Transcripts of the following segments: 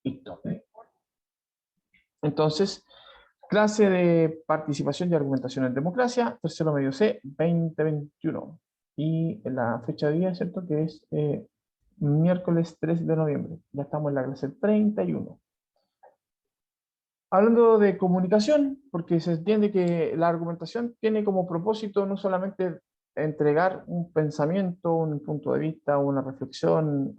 Listo. Entonces, clase de participación y argumentación en democracia, tercero medio C, 2021. Y la fecha de día, ¿cierto? Que es miércoles 3 de noviembre. Ya estamos en la clase 31. Hablando de comunicación, porque se entiende que la argumentación tiene como propósito no solamente entregar un pensamiento, un punto de vista, una reflexión,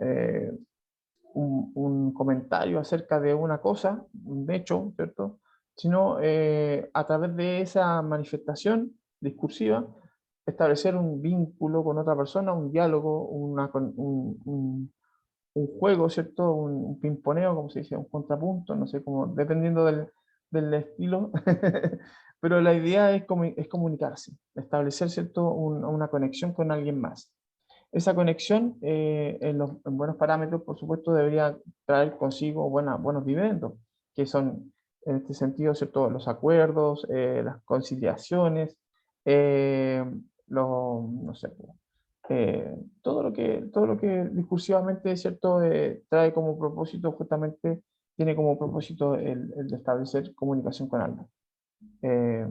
un comentario acerca de una cosa, un hecho, ¿cierto? Sino a través de esa manifestación discursiva, establecer un vínculo con otra persona, un diálogo, un juego, ¿cierto? Un pimponeo, como se dice, un contrapunto, no sé cómo, dependiendo del estilo. Pero la idea es comunicarse, establecer, ¿cierto? Una conexión con alguien más. Esa conexión, en buenos parámetros, por supuesto, debería traer consigo buenos dividendos, que son, en este sentido, ¿cierto? Los acuerdos, las conciliaciones, eh, no sé, todo lo que discursivamente, ¿cierto? Trae como propósito, justamente, tiene como propósito el de establecer comunicación con alguien. Eh,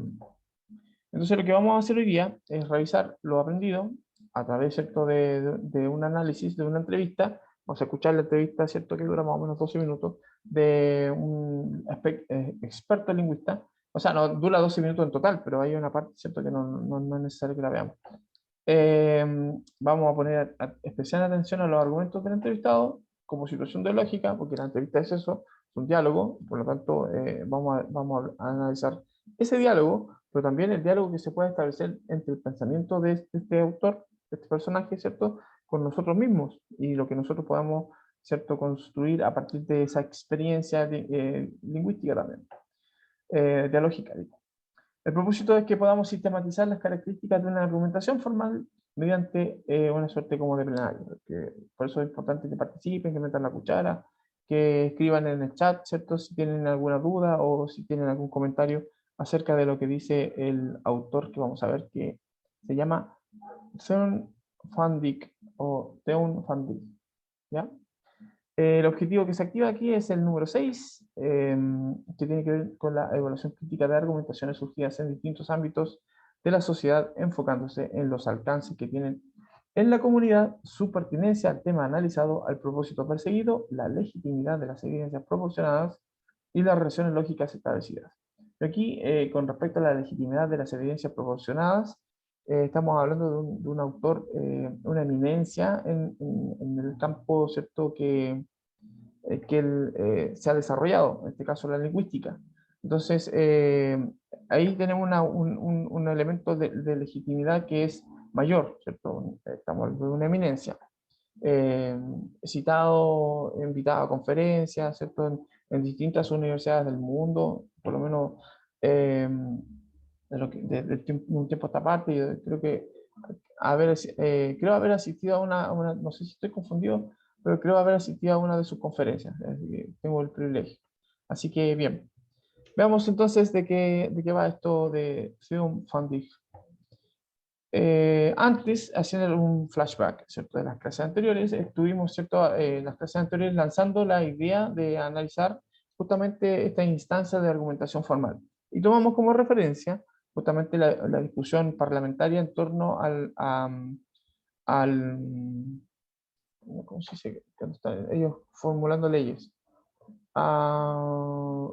entonces, lo que vamos a hacer hoy día es revisar lo aprendido a través, ¿cierto? De un análisis, de una entrevista. Vamos a escuchar la entrevista, ¿cierto? Que dura más o menos 12 minutos, de un experto lingüista. O sea, no dura 12 minutos en total, pero hay una parte, ¿cierto? Que no es necesario que la veamos. Eh, Vamos a poner especial atención a los argumentos del entrevistado como situación de lógica, porque la entrevista es eso, es un diálogo, por lo tanto vamos a analizar ese diálogo, pero también el diálogo que se puede establecer entre el pensamiento de este autor, de este personaje, ¿cierto?, con nosotros mismos y lo que nosotros podamos, ¿cierto?, construir a partir de esa experiencia lingüística también, dialógica, digo. El propósito es que podamos sistematizar las características de una argumentación formal mediante una suerte como de plenario. Por eso es importante que participen, que metan la cuchara, que escriban en el chat, ¿cierto? Si tienen alguna duda o si tienen algún comentario acerca de lo que dice el autor que vamos a ver, que se llama Theun van Dijk o Theun van Dijk, ¿ya? El objetivo que se activa aquí es el número 6, que tiene que ver con la evaluación crítica de argumentaciones surgidas en distintos ámbitos de la sociedad, enfocándose en los alcances que tienen en la comunidad, su pertinencia al tema analizado, al propósito perseguido, la legitimidad de las evidencias proporcionadas y las relaciones lógicas establecidas. Aquí, con respecto a la legitimidad de las evidencias proporcionadas, estamos hablando de un autor, una eminencia en el campo, ¿cierto?, que él se ha desarrollado, en este caso la lingüística. Entonces, ahí tenemos un elemento de legitimidad que es mayor, ¿cierto? Estamos hablando de una eminencia. Eh, Citado, invitado a conferencias, ¿cierto? En distintas universidades del mundo, por lo menos eh, un tiempo a esta parte, yo creo que creo haber asistido no sé si estoy confundido, pero creo haber asistido a una de sus conferencias, así que tengo el privilegio. Así que bien, veamos entonces de qué va esto de Film Funding. Antes, haciendo un flashback, ¿cierto? De las clases anteriores, estuvimos, ¿cierto? En las clases anteriores lanzando la idea de analizar justamente esta instancia de argumentación formal. Y tomamos como referencia justamente la discusión parlamentaria en torno al ¿cómo se dice? Cuando están ellos formulando leyes. A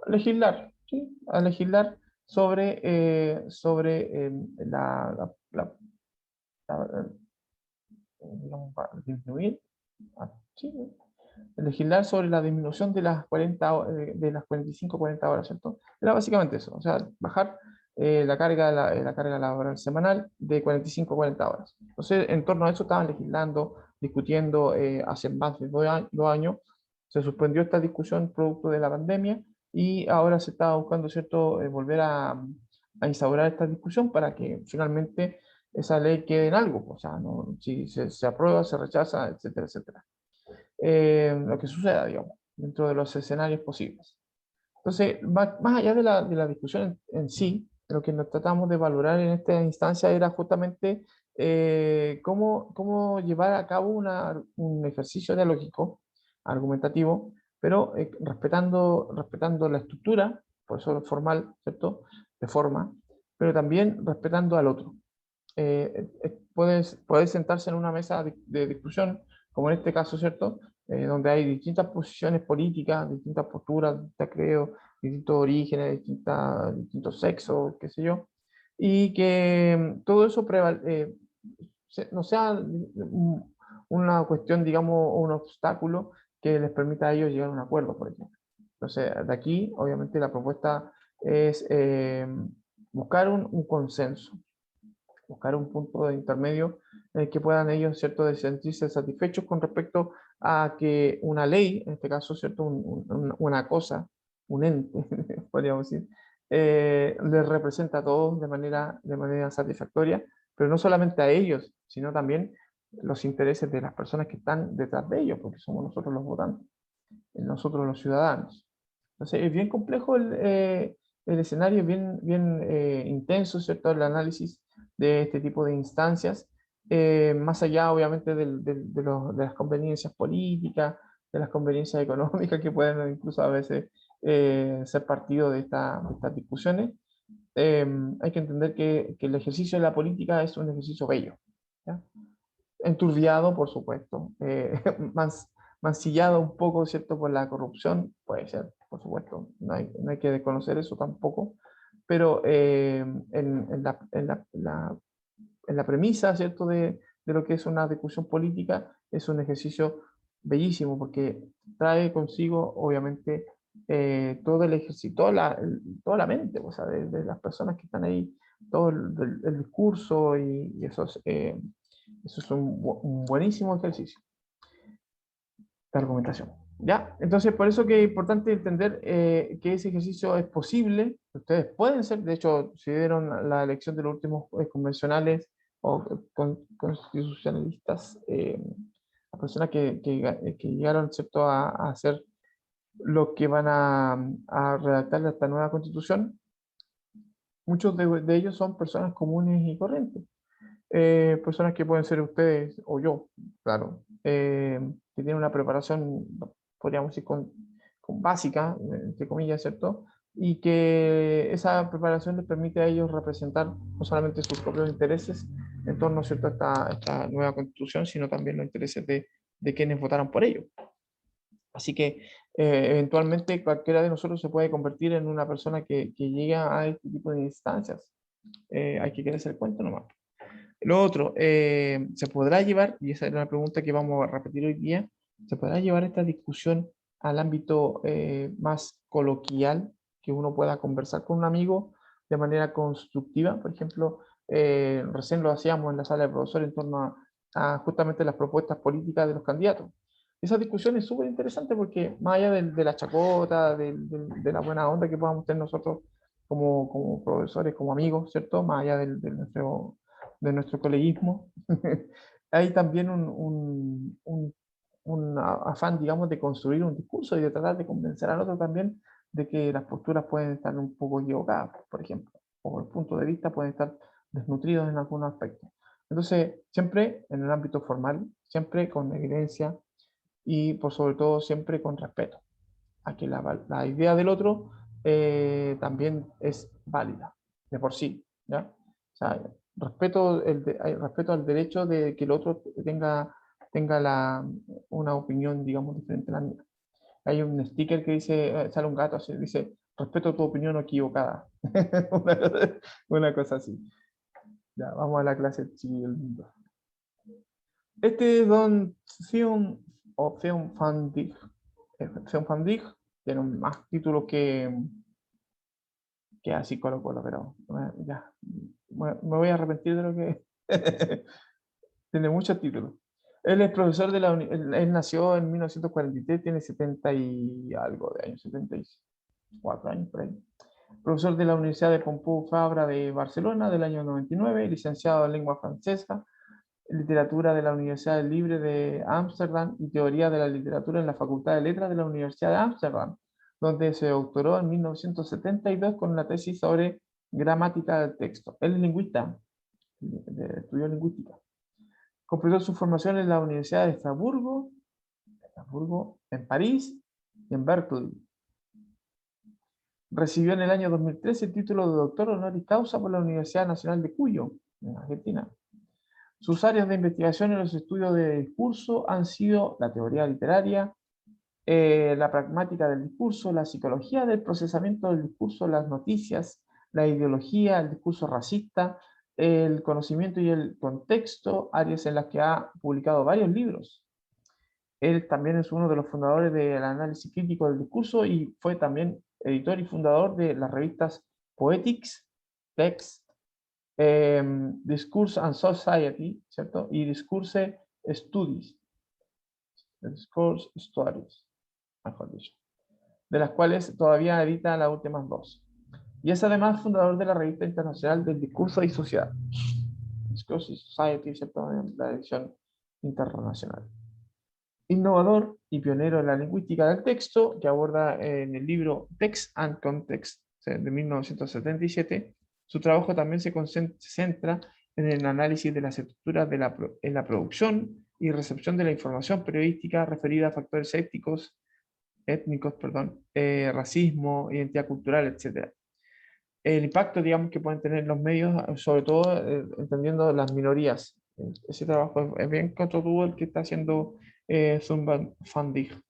legislar, ¿sí? A legislar sobre la, digamos, para disminuir, sí, legislar sobre la disminución de las 40, de las 45 40 horas, ¿cierto? Era básicamente eso, o sea, bajar la carga laboral semanal de 45 a 40 horas. Entonces, en torno a eso estaban legislando, discutiendo hace más de 2 años. Se suspendió esta discusión producto de la pandemia y ahora se está buscando, ¿cierto?, volver a instaurar esta discusión para que finalmente esa ley quede en algo, o sea, no, si se aprueba, se rechaza, etcétera, etcétera. Lo que suceda, digamos, dentro de los escenarios posibles. Entonces, más allá de la discusión en sí, lo que nos tratamos de valorar en esta instancia era justamente cómo llevar a cabo un ejercicio dialógico argumentativo, pero respetando la estructura, por eso es formal, ¿cierto? De forma, pero también respetando al otro. Puedes sentarse en una mesa de discusión, como en este caso, ¿cierto? Donde hay distintas posiciones políticas, distintas posturas, distintos credos, distintos orígenes, distintos sexos, qué sé yo, y que todo eso no sea una cuestión, digamos, o un obstáculo que les permita a ellos llegar a un acuerdo, por ejemplo. Entonces, de aquí, obviamente, la propuesta es buscar un consenso, buscar un punto de intermedio en el que puedan ellos, ¿cierto?, de sentirse satisfechos con respecto a que una ley, en este caso, ¿cierto?, una cosa, un ente, podríamos decir, les representa a todos de manera satisfactoria, pero no solamente a ellos, sino también los intereses de las personas que están detrás de ellos, porque somos nosotros los votantes, nosotros los ciudadanos. Entonces, es bien complejo el escenario, es bien intenso, ¿cierto?, el análisis de este tipo de instancias, más allá, obviamente, de las conveniencias políticas, de las conveniencias económicas que pueden incluso a veces ser partido de estas discusiones. Hay que entender que el ejercicio de la política es un ejercicio bello, ¿ya? Enturbiado, por supuesto, mancillado un poco, ¿cierto?, por la corrupción, puede ser, por supuesto, no hay que desconocer eso tampoco, pero en la premisa, ¿cierto?, de lo que es una discusión política, es un ejercicio bellísimo, porque trae consigo, obviamente, todo el ejercicio, toda la mente, o sea, de las personas que están ahí, todo el discurso y eso es un buenísimo ejercicio de argumentación. ¿Ya? Entonces, por eso que es importante entender que ese ejercicio es posible, ustedes pueden ser, de hecho, si vieron la elección de los últimos convencionales o constitucionalistas, las personas que llegaron, ¿cierto?, a hacer lo que van a redactar esta nueva constitución, muchos de ellos son personas comunes y corrientes. Personas que pueden ser ustedes o yo, claro, que tienen una preparación, podríamos decir, con básica, entre comillas, ¿cierto? Y que esa preparación les permite a ellos representar no solamente sus propios intereses en torno, ¿cierto?, a esta nueva constitución, sino también los intereses de quienes votaron por ello. Así que eventualmente cualquiera de nosotros se puede convertir en una persona que llega a este tipo de instancias. Hay que quererse el cuento nomás. Lo otro, ¿se podrá llevar, y esa es la pregunta que vamos a repetir hoy día, ¿se podrá llevar esta discusión al ámbito más coloquial, que uno pueda conversar con un amigo de manera constructiva? Por ejemplo, recién lo hacíamos en la sala de profesores en torno a justamente las propuestas políticas de los candidatos. Esa discusión es súper interesante porque más allá de la chacota, de la buena onda que podamos tener nosotros como profesores, como amigos, ¿cierto? Más allá de nuestro coleguismo, hay también un afán, digamos, de construir un discurso y de tratar de convencer al otro también de que las posturas pueden estar un poco equivocadas, por ejemplo, o el punto de vista pueden estar desnutridos en algunos aspectos. Entonces, siempre en el ámbito formal, siempre con evidencia y por sobre todo siempre con respeto a que la idea del otro también es válida de por sí, ¿ya? O sea, respeto al derecho de que el otro tenga una opinión, digamos, diferente a la mía. Hay un sticker que dice, sale un gato así, dice, respeto tu opinión equivocada. Una cosa así. Ya, vamos a la clase civil. Este es Don Theon Van Dijk. Theon Van Dijk tiene más títulos que así Colo Colo, pero ya, me voy a arrepentir de lo que tiene muchos títulos. Él es profesor él nació en 1943, tiene 70 y algo de años, 74 años por ahí. Profesor de la Universidad de Pompeu Fabra de Barcelona del año 99, licenciado en lengua francesa, literatura de la Universidad Libre de Ámsterdam y teoría de la literatura en la Facultad de Letras de la Universidad de Ámsterdam, donde se doctoró en 1972 con una tesis sobre gramática del texto. Él es lingüista, estudió lingüística. Completó su formación en la Universidad de Estrasburgo en París y en Berkeley. Recibió en el año 2013 el título de doctor honoris causa por la Universidad Nacional de Cuyo, en Argentina. Sus áreas de investigación en los estudios de discurso han sido la teoría literaria, la pragmática del discurso, la psicología del procesamiento del discurso, las noticias, la ideología, el discurso racista, el conocimiento y el contexto, áreas en las que ha publicado varios libros. Él también es uno de los fundadores del análisis crítico del discurso y fue también editor y fundador de las revistas Poetics, Text, Discourse and Society, ¿cierto? Y Discourse Studies, Discourse Studies, mejor dicho, de las cuales todavía edita las últimas dos. Y es además fundador de la Revista Internacional del Discurso y Sociedad, Discourse Society, ¿cierto? En la edición internacional. Innovador y pionero en la lingüística del texto, que aborda en el libro Text and Context de 1977. Su trabajo también se centra en el análisis de las estructuras en la producción y recepción de la información periodística referida a factores étnicos, racismo, identidad cultural, etc. El impacto, digamos, que pueden tener los medios, sobre todo entendiendo las minorías. Ese trabajo es bien controvertido el que está haciendo Sun Van Dijk.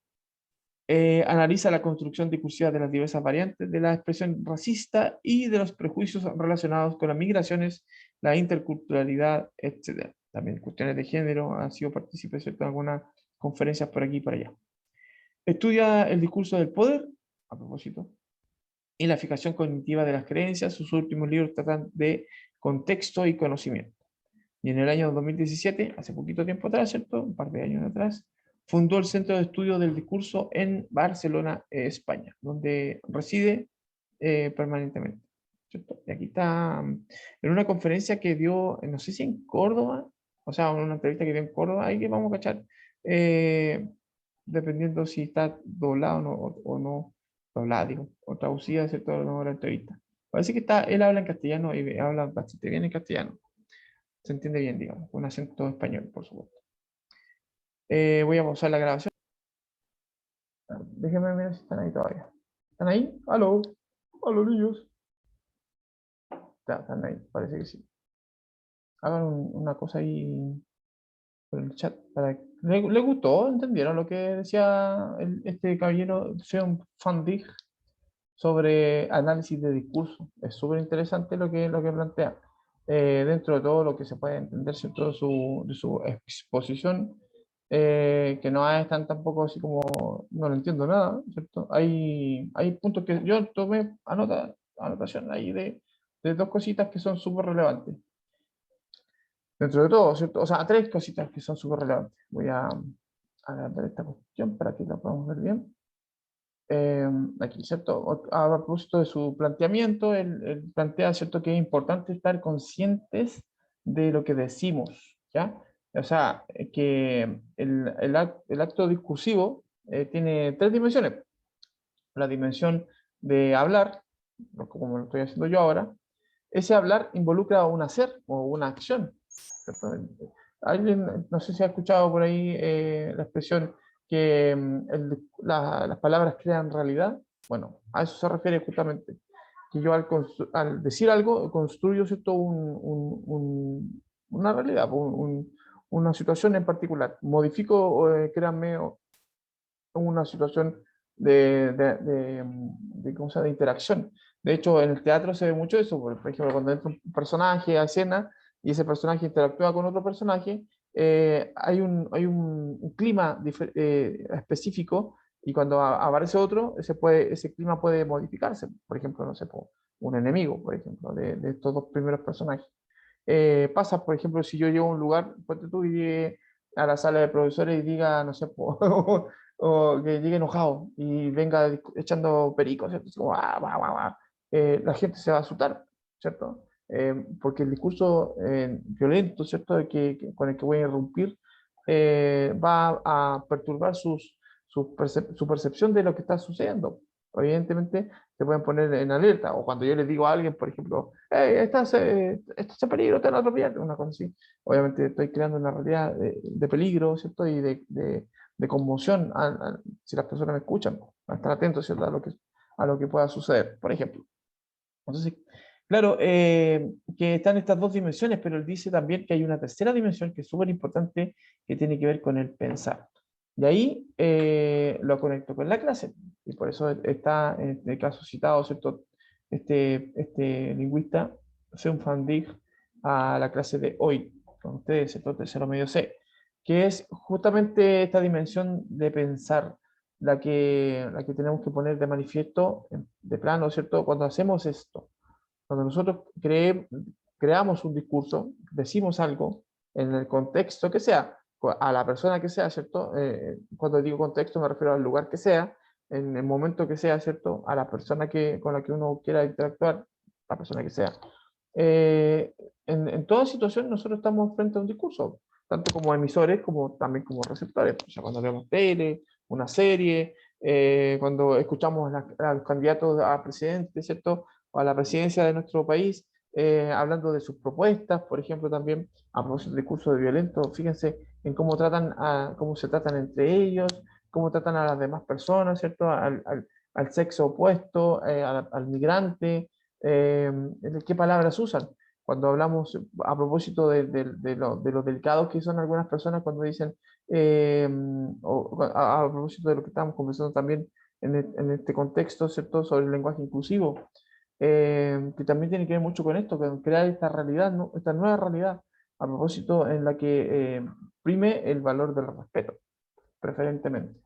Analiza la construcción discursiva de las diversas variantes de la expresión racista y de los prejuicios relacionados con las migraciones, la interculturalidad, etc. También cuestiones de género, han sido partícipes de algunas conferencias por aquí y por allá. Estudia el discurso del poder, a propósito, y la fijación cognitiva de las creencias. Sus últimos libros tratan de contexto y conocimiento. Y en el año 2017, hace poquito tiempo atrás, ¿cierto? Un par de años atrás, fundó el Centro de Estudio del Discurso en Barcelona, España, donde reside permanentemente, ¿cierto? Y aquí está, en una conferencia que dio, no sé si en Córdoba, o sea, en una entrevista que dio en Córdoba, ahí que vamos a cachar, dependiendo si está doblado o no, doblada, digo, o traducida, ¿cierto? O no, la entrevista. Parece que está, él habla en castellano y habla bastante bien en castellano. Se entiende bien, digamos, con acento español, por supuesto. Voy a pausar la grabación. Déjenme ver si están ahí todavía. ¿Están ahí? ¿Aló? ¿Aló, niños? Ya, están ahí, parece que sí. Hagan una cosa ahí por el chat. ¿Le gustó? ¿Entendieron lo que decía este caballero, Sean Van Dijk, sobre análisis de discurso? Es súper interesante lo que plantea. Dentro de todo lo que se puede entender, ¿cierto? De su exposición, que no es tan tampoco así como no lo entiendo nada, ¿cierto? Hay puntos que yo tomé anotación ahí de dos cositas que son súper relevantes. Dentro de todo, ¿cierto? O sea, tres cositas que son súper relevantes. Voy a agrandar esta cuestión para que la podamos ver bien. Aquí, ¿cierto? A propósito de su planteamiento, él plantea, ¿cierto?, que es importante estar conscientes de lo que decimos, ¿ya? O sea, que el acto discursivo tiene tres dimensiones. La dimensión de hablar, como lo estoy haciendo yo ahora. Ese hablar involucra un hacer o una acción, ¿cierto? Alguien, no sé si ha escuchado por ahí la expresión que las palabras crean realidad. Bueno, a eso se refiere justamente. Que yo al decir algo construyo, ¿cierto?, una realidad, una situación en particular. Modifico, créanme, una situación ¿cómo se llama?, de interacción. De hecho, en el teatro se ve mucho eso. Por ejemplo, cuando entra un personaje a escena y ese personaje interactúa con otro personaje, hay un clima específico, y cuando aparece otro, ese clima puede modificarse. Por ejemplo, no sé, un enemigo, por ejemplo, de estos dos primeros personajes. Pasa, por ejemplo, si yo llego a un lugar, ponte tú y llegue a la sala de profesores y diga, no sé, o que llegue enojado y venga echando pericos, ¿cierto? Así como, la gente se va a asustar, ¿cierto? Porque el discurso violento, ¿cierto?, con el que voy a irrumpir, va a perturbar su percepción de lo que está sucediendo. Evidentemente, se pueden poner en alerta, o cuando yo les digo a alguien, por ejemplo, hey, estás en peligro, te van a atropellar, una cosa así. Obviamente estoy creando una realidad de peligro, ¿cierto? Y de de conmoción, si las personas me escuchan, a estar atentos, ¿cierto? A lo que pueda suceder, por ejemplo. Entonces, claro, que están estas dos dimensiones, pero él dice también que hay una tercera dimensión que es súper importante, que tiene que ver con el pensar. Y ahí lo conecto con la clase, y por eso está en este caso citado, ¿cierto? Este lingüista, Seung Van Dijk, a la clase de hoy, con ustedes, ¿cierto? Tercero medio C, que es justamente esta dimensión de pensar la que tenemos que poner de manifiesto, de plano, ¿cierto? Cuando hacemos esto, cuando nosotros creamos un discurso, decimos algo en el contexto que sea, a la persona que sea, ¿cierto? Cuando digo contexto me refiero al lugar que sea, en el momento que sea, ¿cierto? A la persona con la que uno quiera interactuar, la persona que sea. Eh, en toda situación nosotros estamos frente a un discurso, tanto como emisores como también como receptores. O sea, cuando vemos tele, una serie, cuando escuchamos a los candidatos a presidente, ¿cierto? O a la presidencia de nuestro país, hablando de sus propuestas, por ejemplo, también a propósito del discurso de violento, fíjense en cómo se tratan entre ellos, cómo tratan a las demás personas, ¿cierto? Al sexo opuesto, al migrante, eh, qué palabras usan. Cuando hablamos a propósito de lo delicados que son algunas personas cuando dicen, a propósito de lo que estamos conversando también en este contexto, ¿cierto? Sobre el lenguaje inclusivo, que también tiene que ver mucho con esto, con crear esta realidad, ¿no? Esta nueva realidad, a propósito en la que prime el valor del respeto, preferentemente.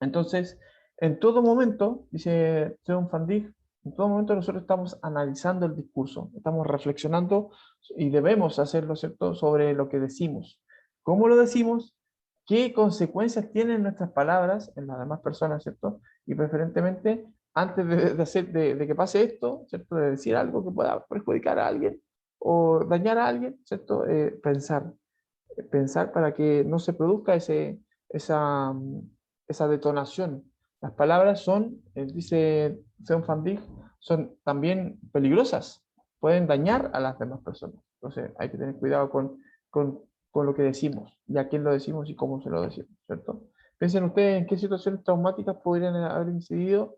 Entonces, en todo momento, dice Sean Van Dijk, en todo momento nosotros estamos analizando el discurso, estamos reflexionando y debemos hacerlo, ¿cierto?, sobre lo que decimos. ¿Cómo lo decimos? ¿Qué consecuencias tienen nuestras palabras en las demás personas, ¿cierto? Y preferentemente, antes de que pase esto, ¿cierto?, de decir algo que pueda perjudicar a alguien o dañar a alguien, ¿cierto? Pensar para que no se produzca esa, esa detonación. Las palabras son, dice Sean Van Dijk, son también peligrosas, pueden dañar a las demás personas. Entonces hay que tener cuidado con lo que decimos, y a quién lo decimos y cómo se lo decimos, ¿cierto? Piensen ustedes en qué situaciones traumáticas podrían haber incidido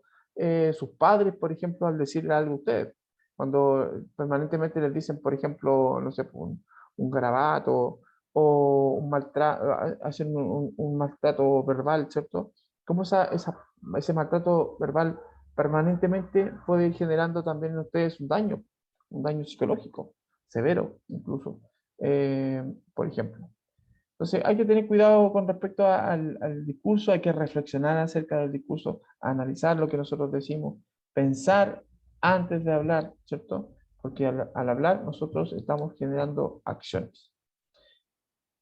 sus padres, por ejemplo, al decirle algo a ustedes. Cuando permanentemente les dicen, por ejemplo, no sé, un garabato o un maltrato, hacen un maltrato verbal, ¿cierto? ¿Cómo ese maltrato verbal permanentemente puede ir generando también en ustedes un daño psicológico, severo incluso, por ejemplo? Entonces hay que tener cuidado con respecto al discurso, hay que reflexionar acerca del discurso, analizar lo que nosotros decimos, pensar antes de hablar, ¿cierto? Porque al hablar nosotros estamos generando acciones.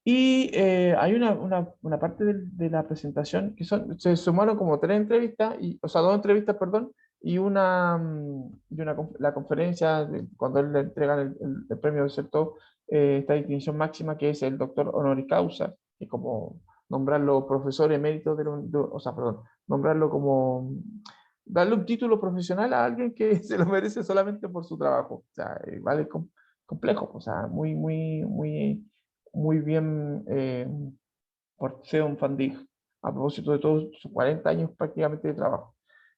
Y hay una parte de la presentación que se sumaron como tres entrevistas, o sea, dos entrevistas, perdón, la conferencia, cuando él le entregan el premio de cierto, esta distinción máxima que es el doctor honoris causa, que es como nombrarlo profesor emérito, o sea, perdón, nombrarlo como, darle un título profesional a alguien que se lo merece solamente por su trabajo. O sea, vale, complejo, o sea, muy bien por Sean Van Dijk, a propósito de todos sus 40 años prácticamente de trabajo.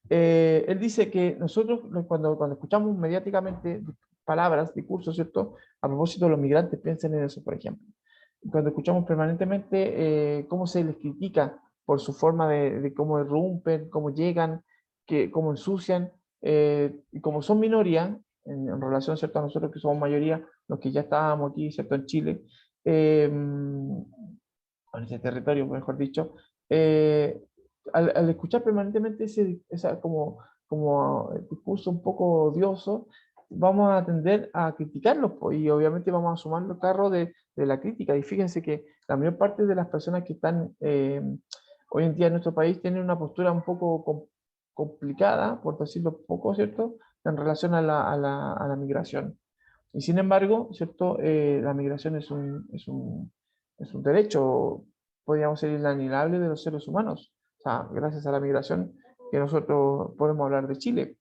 Él dice que nosotros cuando escuchamos mediáticamente palabras, discursos, ¿cierto? A propósito de los migrantes, piensen en eso, por ejemplo. Cuando escuchamos permanentemente cómo se les critica por su forma de cómo irrumpen, cómo llegan, cómo ensucian, y como son minoría en relación, ¿cierto?, a nosotros que somos mayoría, los que ya estábamos aquí, ¿cierto?, en Chile, en ese territorio, mejor dicho, al escuchar permanentemente como discurso un poco odioso, vamos a tender a criticarlos, pues, y obviamente vamos a sumar el carro de la crítica. Y fíjense que la mayor parte de las personas que están hoy en día en nuestro país tienen una postura un poco complicada, por decirlo poco, ¿cierto?, en relación a la migración. Y sin embargo, ¿cierto? La migración es un derecho, podríamos ser inalienable de los seres humanos. O sea, gracias a la migración que nosotros podemos hablar de Chile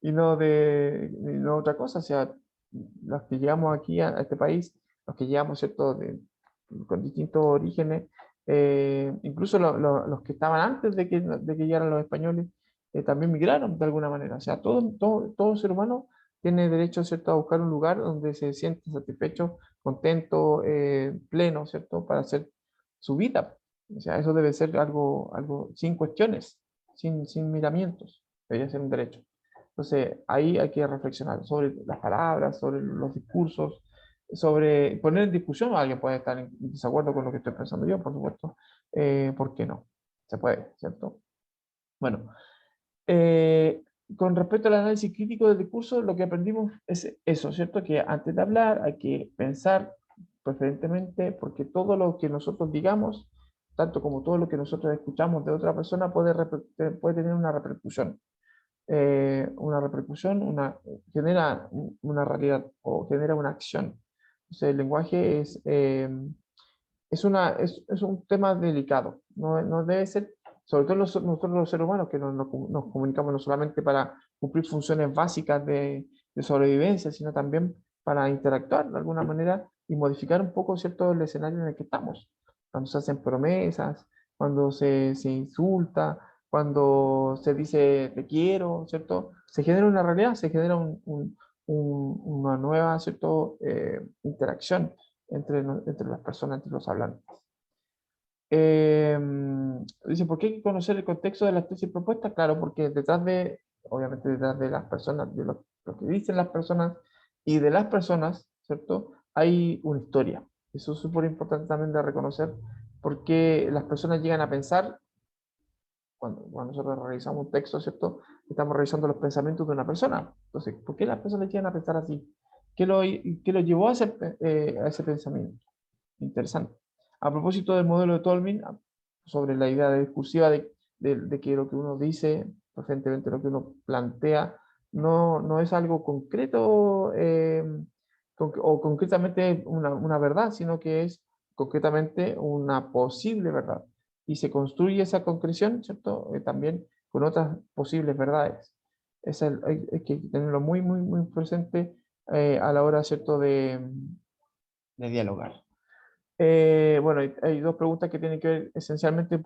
y y no otra cosa. O sea, los que llegamos aquí a este país, los que llegamos, ¿cierto?, con distintos orígenes, Incluso los que estaban antes de que llegaran los españoles también migraron de alguna manera. O sea, todo ser humano tiene derecho, ¿cierto?, a buscar un lugar donde se siente satisfecho, contento, pleno, ¿cierto?, para hacer su vida. O sea, eso debe ser algo sin cuestiones, sin miramientos. Debería ser un derecho. Entonces, ahí hay que reflexionar sobre las palabras, sobre los discursos, sobre poner en discusión. Alguien puede estar en desacuerdo con lo que estoy pensando yo, por supuesto. ¿Por qué no? Se puede, ¿cierto? Bueno, eh, con respecto al análisis crítico del discurso, lo que aprendimos es eso, ¿cierto? Que antes de hablar hay que pensar preferentemente, porque todo lo que nosotros digamos, tanto como todo lo que nosotros escuchamos de otra persona, puede tener una repercusión, genera una realidad o genera una acción. Entonces, el lenguaje es un tema delicado. No debe ser, sobre todo nosotros los seres humanos, que nos comunicamos no solamente para cumplir funciones básicas de sobrevivencia, sino también para interactuar de alguna manera y modificar un poco, ¿cierto?, el escenario en el que estamos. Cuando se hacen promesas, cuando se insulta, cuando se dice te quiero, ¿cierto? Se genera una realidad, se genera una nueva, ¿cierto?, interacción entre las personas, entre los hablantes. Eh, Dice, ¿por qué hay que conocer el contexto de las tesis propuestas? Claro, porque obviamente detrás de las personas, de lo que dicen las personas y de las personas, ¿cierto? Hay una historia. Eso es súper importante también de reconocer, porque las personas llegan a pensar, cuando nosotros revisamos un texto, ¿cierto? Estamos revisando los pensamientos de una persona. Entonces, ¿por qué las personas llegan a pensar así? ¿Qué lo llevó a ese pensamiento? Interesante. A propósito del modelo de Tolmin, sobre la idea discursiva de que lo que uno dice, preferentemente lo que uno plantea, no es algo concreto o concretamente una verdad, sino que es concretamente una posible verdad. Y se construye esa concreción, ¿cierto? También con otras posibles verdades. Hay que tenerlo muy, muy, muy presente a la hora, ¿cierto?, de dialogar. Bueno, hay dos preguntas que tienen que ver esencialmente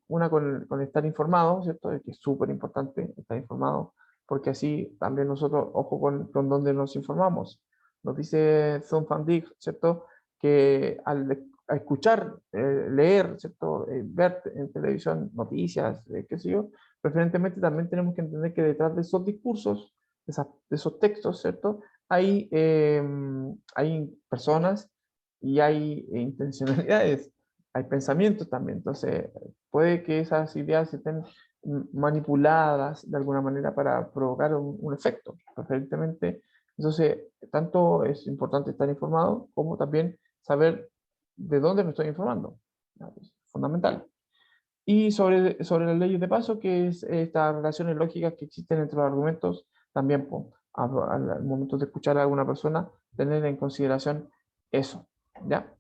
una con estar informado, ¿cierto? Que es súper importante estar informado, porque así también nosotros, ojo con dónde nos informamos. Nos dice Zon Van Dijk, ¿cierto? Que a escuchar, leer, ¿cierto? Ver en televisión noticias, qué sé yo, preferentemente también tenemos que entender que detrás de esos discursos, de esos textos, ¿cierto? Hay personas y hay intencionalidades, hay pensamientos también. Entonces, puede que esas ideas estén manipuladas de alguna manera para provocar un efecto, preferentemente. Entonces, tanto es importante estar informado como también saber de dónde me estoy informando. Es fundamental. Y sobre las leyes de paso, que es estas relaciones lógicas que existen entre los argumentos, también pues, al momento de escuchar a alguna persona, tener en consideración eso. ¿Ya?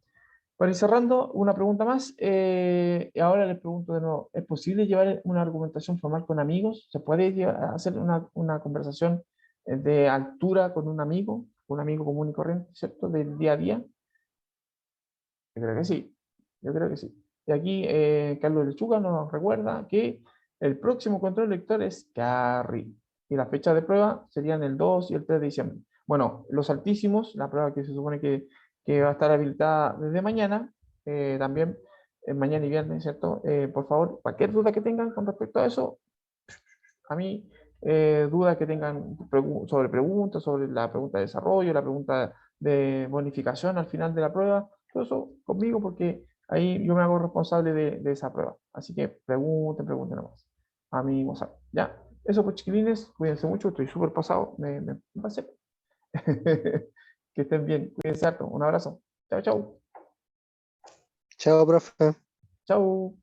Para ir cerrando, una pregunta más. Ahora les pregunto de nuevo, ¿es posible llevar una argumentación formal con amigos? ¿Se puede hacer una conversación de altura con un amigo común y corriente, ¿cierto? Del día a día. Yo creo que sí, yo creo que sí. Y aquí Carlos Lechuga nos recuerda que el próximo control lector es Carry y la fecha de prueba serían el 2 y el 3 de diciembre. Bueno, los altísimos, la prueba que se supone que va a estar habilitada desde mañana, también mañana y viernes, ¿cierto? Por favor, cualquier duda que tengan con respecto a eso, a mí, dudas que tengan sobre preguntas, sobre la pregunta de desarrollo, la pregunta de bonificación al final de la prueba, todo eso conmigo porque ahí yo me hago responsable de esa prueba. Así que pregunten nomás a mi WhatsApp. ¿Ya? Eso pues chiquilines, cuídense mucho, estoy súper pasado, me pasé. Que estén bien, cuídense harto, un abrazo. Chao, chao. Chao, profe. Chao.